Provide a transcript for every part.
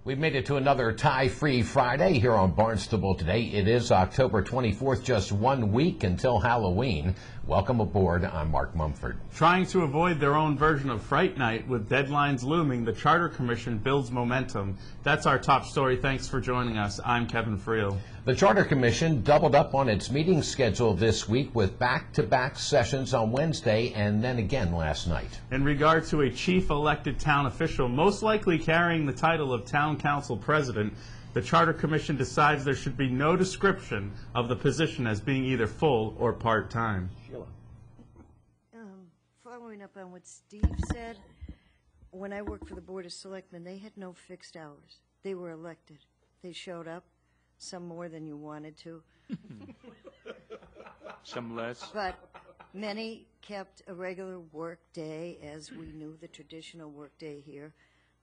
We've made it to another tie-free Friday here on Barnstable Today. It is October 24th, just 1 week until Halloween. Welcome aboard. I'm Mark Mumford. Trying to avoid their own version of Fright Night with deadlines looming, the Charter Commission builds momentum. That's our top story. Thanks for joining us. I'm Kevin Friel. The Charter Commission doubled up on its meeting schedule this week with back-to-back sessions on Wednesday and then again last night. In regard to a chief elected town official, most likely carrying the title of Town Council President, the Charter Commission decides there should be no description of the position as being either full or part-time. Sheila. Following up on what Steve said, when I worked for the Board of Selectmen, they had no fixed hours. They were elected. They showed up, some more than you wanted to. Some less. But many kept a regular work day, as we knew the traditional work day here,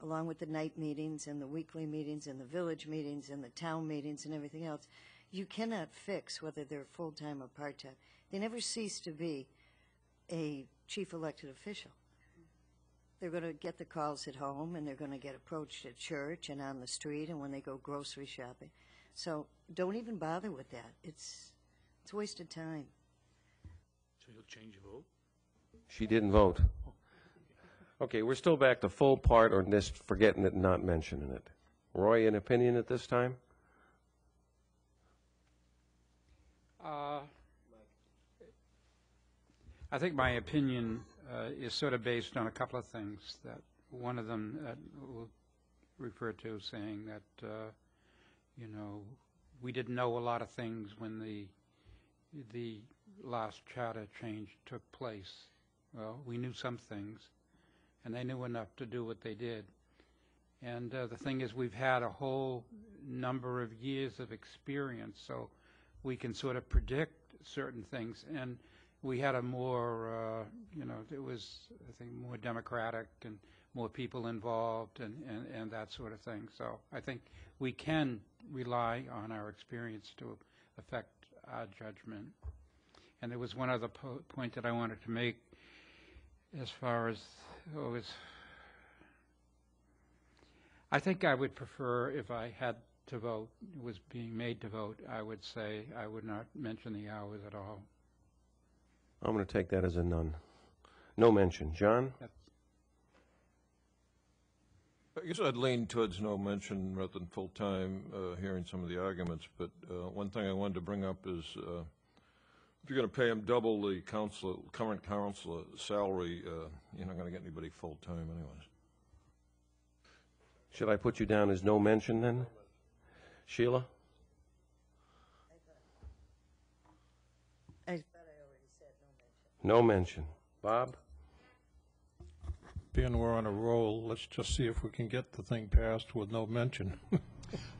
along with the night meetings and the weekly meetings and the village meetings and the town meetings and everything else. You cannot fix whether they're full-time or part-time. They never cease to be a chief elected official. They're going to get the calls at home, and they're going to get approached at church and on the street and when they go grocery shopping. So don't even bother with that. It's wasted time. So you'll change your vote? She didn't vote. Okay, we're still back to full part or just forgetting it and not mentioning it. Roy, an opinion at this time? I think my opinion is sort of based on a couple of things. That one of them we'll refer to saying that you know, we didn't know a lot of things when the last charter change took place. Well, we knew some things, and they knew enough to do what they did. And the thing is, we've had a whole number of years of experience, so we can sort of predict certain things. And we had a more, you know, it was, I think, more democratic and more people involved and that sort of thing. So I think we can rely on our experience to affect our judgment. And there was one other point that I wanted to make as far as, I think I would prefer, if I had to vote, was being made to vote, I would say I would not mention the hours at all. I'm going to take that as a none. No mention. John? I guess I'd lean towards no mention rather than full-time, hearing some of the arguments. But one thing I wanted to bring up is if you're going to pay him double the current councilor salary, you're not going to get anybody full-time anyways. Should I put you down as no mention then? Sheila? I thought I already said No mention. Bob? Being we're on a roll, let's just see if we can get the thing passed with no mention.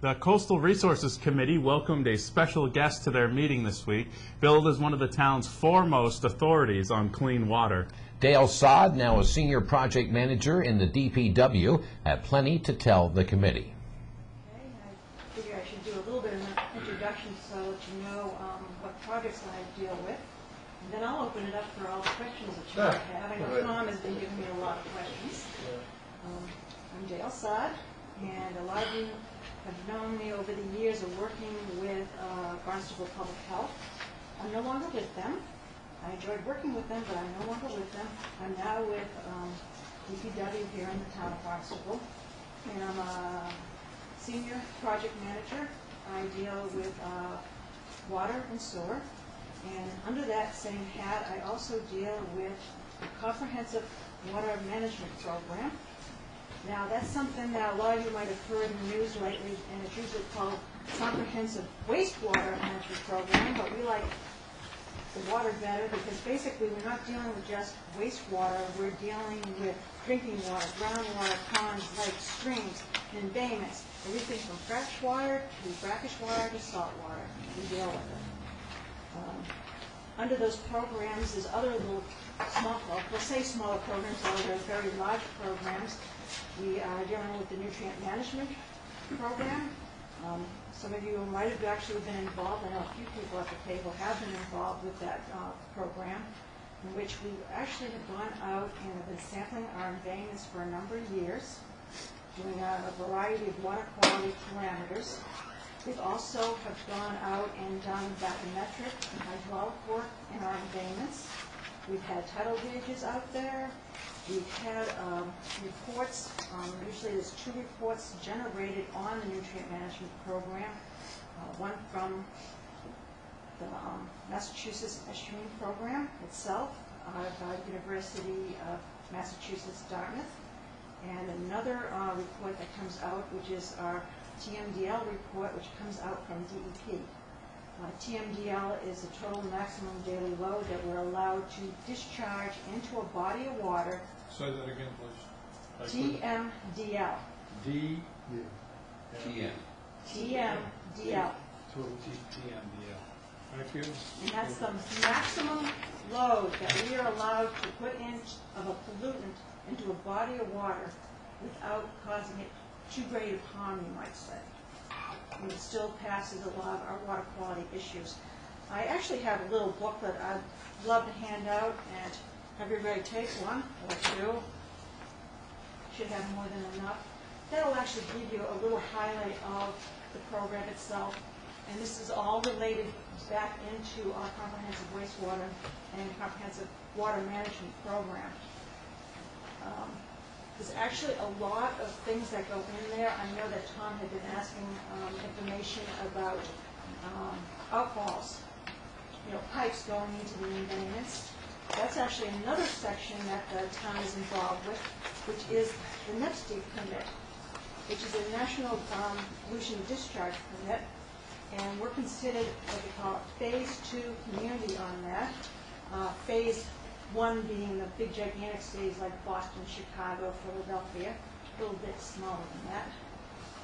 The Coastal Resources Committee welcomed a special guest to their meeting this week, billed as one of the town's foremost authorities on clean water. Dale Sod, now a senior project manager in the DPW, had plenty to tell the committee. Okay, I figure I should do a little bit of an introduction so that you know what projects I deal with. And then I'll open it up for all the questions that you might have. I know Tom has been giving me a lot of questions. I'm Dale Sod, and a lot of you have known me over the years of working with Barnstable Public Health. I'm no longer with them. I enjoyed working with them, but I'm no longer with them. I'm now with DPW here in the town of Barnstable, and I'm a senior project manager. I deal with water and sewer. And under that same hat, I also deal with a comprehensive water management program. Now, that's something that a lot of you might have heard in the news lately, and it's usually called Comprehensive Wastewater Management Program, but we like the water better because basically we're not dealing with just wastewater, we're dealing with drinking water, groundwater, ponds, lakes, streams, and embayments, everything from fresh water to brackish water to salt water. We deal with it. Under those programs, there's other little small, well, we'll say smaller programs, although they're very large programs. We are dealing with the nutrient management program. Some of you might have actually been involved. I know a few people at the table have been involved with that program, in which we actually have gone out and have been sampling our embayments for a number of years. doing a variety of water quality parameters. We also have gone out and done bathymetric and hydraulic work in our embayments. We've had tidal gauges out there. We've had reports, usually there's 2 reports generated on the nutrient management program. One from the Massachusetts Estuarine Program itself, out of University of Massachusetts, Dartmouth, and another report that comes out, which is our TMDL report, which comes out from DEP. TMDL is the total maximum daily load that we're allowed to discharge into a body of water. Say that again, please. TMDL. TMDL. Thank you. And that's the maximum load that we are allowed to put in of a pollutant into a body of water without causing it too great of harm, you might say. And it still passes a lot of our water quality issues. I actually have a little booklet I'd love to hand out and have everybody take one or 2. Should have more than enough. That'll actually give you a little highlight of the program itself. And this is all related back into our comprehensive wastewater and comprehensive water management program. There's actually a lot of things that go in there. I know that Tom had been asking information about outfalls, pipes going into the embayments. That's actually another section that the town is involved with, which is the NEPSD permit, which is a National Pollution Discharge Permit. And we're considered what we call a Phase 2 community on that. Phase 1 being the big gigantic cities like Boston, Chicago, Philadelphia, a little bit smaller than that.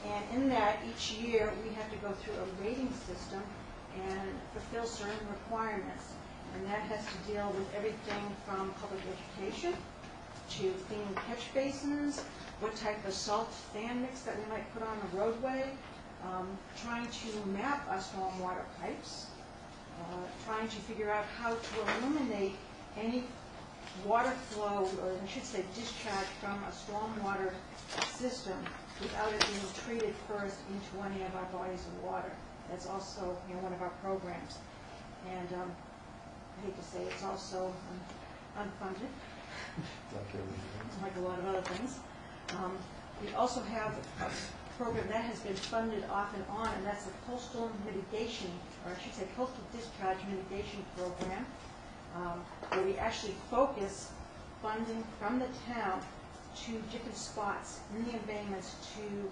And in that, each year, we have to go through a rating system and fulfill certain requirements. And that has to deal with everything from public education to cleaning catch basins, what type of salt sand mix that we might put on the roadway, trying to map our stormwater pipes, trying to figure out how to eliminate any water flow, or I should say discharge from a stormwater system without it being treated first into any of our bodies of water. That's also one of our programs. And I hate to say it's also unfunded, like a lot of other things. We also have a program that has been funded off and on, and that's the coastal mitigation, or I should say coastal discharge mitigation program, where we actually focus funding from the town to different spots in the embayments to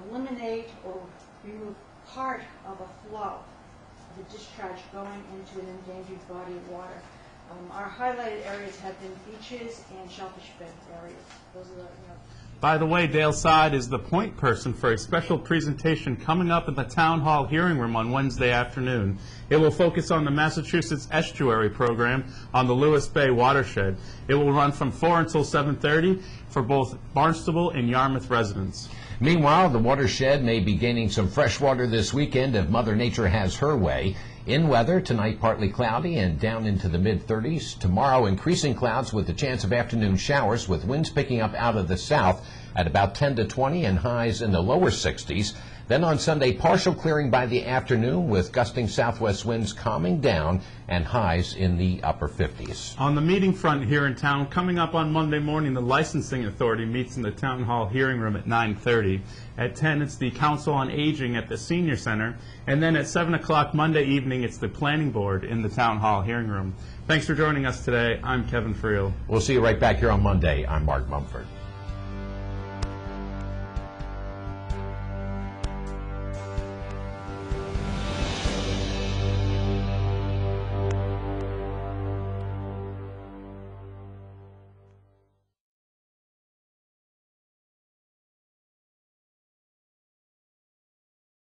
eliminate or remove part of a flow of the discharge going into an endangered body of water. Our highlighted areas have been beaches and shellfish bed areas. Those are the, By the way, Dale Side is the point person for a special presentation coming up at the Town Hall hearing room on Wednesday afternoon. It will focus on the Massachusetts Estuary Program on the Lewis Bay watershed. It will run from 4 until 7:30 for both Barnstable and Yarmouth residents. Meanwhile, the watershed may be gaining some fresh water this weekend if Mother Nature has her way. In weather, tonight partly cloudy and down into the mid-30s. Tomorrow, increasing clouds with the chance of afternoon showers with winds picking up out of the south at about 10 to 20 and highs in the lower 60s. Then on Sunday, partial clearing by the afternoon with gusting southwest winds calming down and highs in the upper 50s. On the meeting front here in town, coming up on Monday morning, the Licensing Authority meets in the Town Hall hearing room at 9:30. At 10, it's the Council on Aging at the Senior Center. And then at 7 o'clock Monday evening, it's the Planning Board in the Town Hall hearing room. Thanks for joining us today. I'm Kevin Friel. We'll see you right back here on Monday. I'm Mark Mumford.